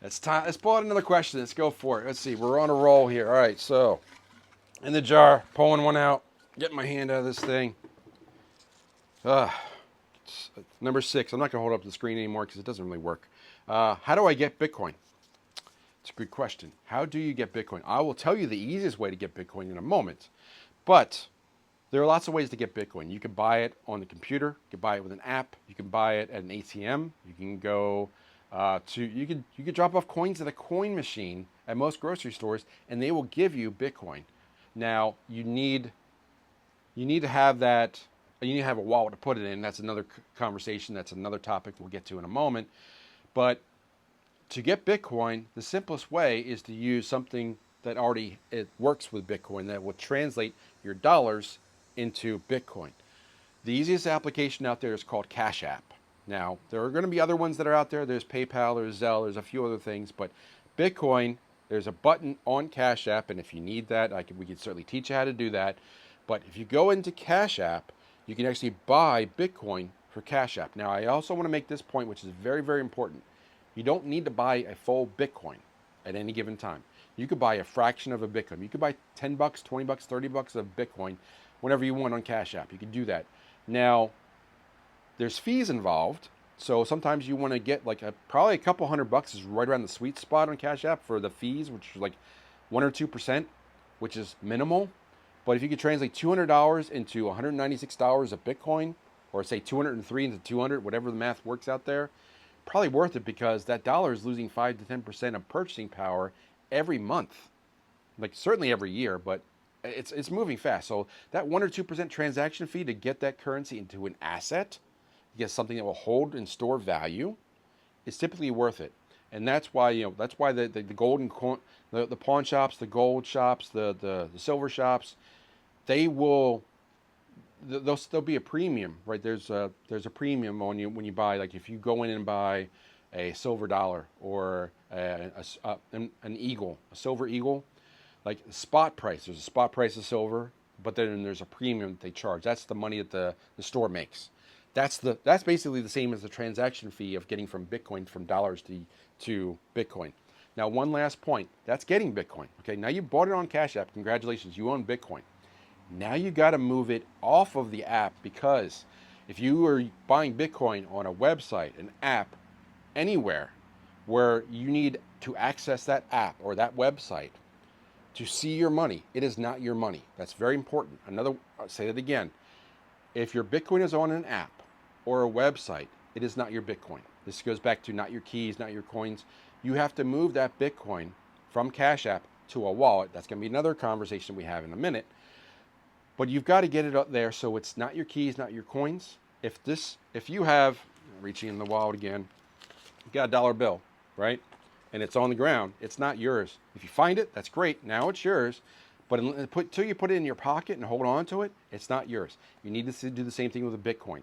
It's time. Let's pull out another question. Let's go for it. Let's see. We're on a roll here. All right. So, in the jar, pulling one out, getting my hand out of this thing. Uh, number 6. I'm not going to hold up the screen anymore because it doesn't really work. How do I get Bitcoin? It's a good question. How do you get Bitcoin? I will tell you the easiest way to get Bitcoin in a moment. But there are lots of ways to get Bitcoin. You can buy it on the computer. You can buy it with an app. You can buy it at an ATM. You can go you could drop off coins at a coin machine at most grocery stores, and they will give you Bitcoin. Now you need to have that. You need to have a wallet to put it in. That's another conversation. That's another topic we'll get to in a moment. But to get Bitcoin, the simplest way is to use something that already it works with Bitcoin that will translate your dollars into Bitcoin. The easiest application out there is called Cash App. Now, there are going to be other ones that are out there. There's PayPal, there's Zelle, there's a few other things, but Bitcoin, there's a button on Cash App, and if you need that, we could certainly teach you how to do that. But if you go into Cash App, you can actually buy Bitcoin for Cash App. Now, I also want to make this point, which is very, very important. You don't need to buy a full Bitcoin at any given time. You could buy a fraction of a Bitcoin. You could buy 10 bucks, 20 bucks, 30 bucks of Bitcoin whenever you want on Cash App. You can do that. Now, there's fees involved. So sometimes you want to get probably a couple $100 is right around the sweet spot on Cash App for the fees, which is like 1 or 2%, which is minimal. But if you could translate $200 into $196 of Bitcoin, or say 203 into 200, whatever the math works out there, probably worth it because that dollar is losing 5 to 10% of purchasing power every month. Like certainly every year, but it's moving fast. So that 1 or 2% transaction fee to get that currency into an asset, get something that will hold and store value, is typically worth it. And that's why the gold and the pawn shops, the gold shops, the silver shops, there'll be a premium, right? There's a premium when you buy, like if you go in and buy a silver dollar or an eagle, a silver eagle, like the spot price. There's a spot price of silver, but then there's a premium that they charge. That's the money that the store makes. That's basically the same as the transaction fee of getting from Bitcoin from dollars to Bitcoin. Now, one last point. That's getting Bitcoin. Okay, now you bought it on Cash App. Congratulations, you own Bitcoin. Now you got to move it off of the app, because if you are buying Bitcoin on a website, an app, anywhere where you need to access that app or that website to see your money, it is not your money. That's very important. I'll say it again. If your Bitcoin is on an app or a website, it is not your Bitcoin. This goes back to not your keys, not your coins. You have to move that Bitcoin from Cash App to a wallet. That's going to be another conversation we have in a minute. But you've got to get it up there so it's not your keys, not your coins. If you have, reaching in the wallet again, you got a dollar bill, right? And it's on the ground, it's not yours. If you find it, that's great. Now it's yours. But until you put it in your pocket and hold on to it, it's not yours. You need to do the same thing with a Bitcoin.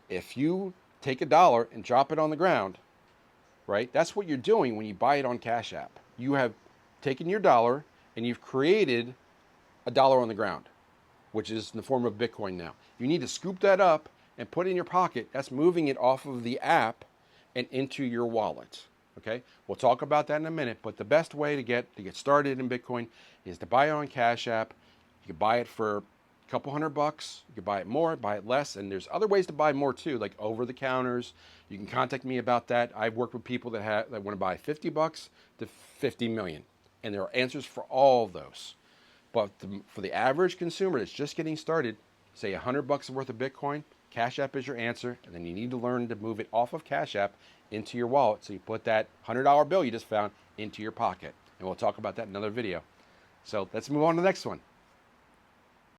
If you take a dollar and drop it on the ground, right? That's what you're doing when you buy it on Cash App. You have taken your dollar and you've created a dollar on the ground, which is in the form of Bitcoin now. You need to scoop that up and put it in your pocket. That's moving it off of the app and into your wallet. Okay, we'll talk about that in a minute, but the best way to get started in Bitcoin is to buy it on Cash App. You can buy it for a couple $100. You can buy it more, buy it less, and there's other ways to buy more too, like over the counters. You can contact me about that. I've worked with people that want to buy $50 to 50 million, and there are answers for all of those. But for the average consumer that's just getting started, say $100 worth of Bitcoin, Cash App is your answer, and then you need to learn to move it off of Cash App into your wallet. So you put that $100 bill you just found into your pocket. And we'll talk about that in another video. So let's move on to the next one.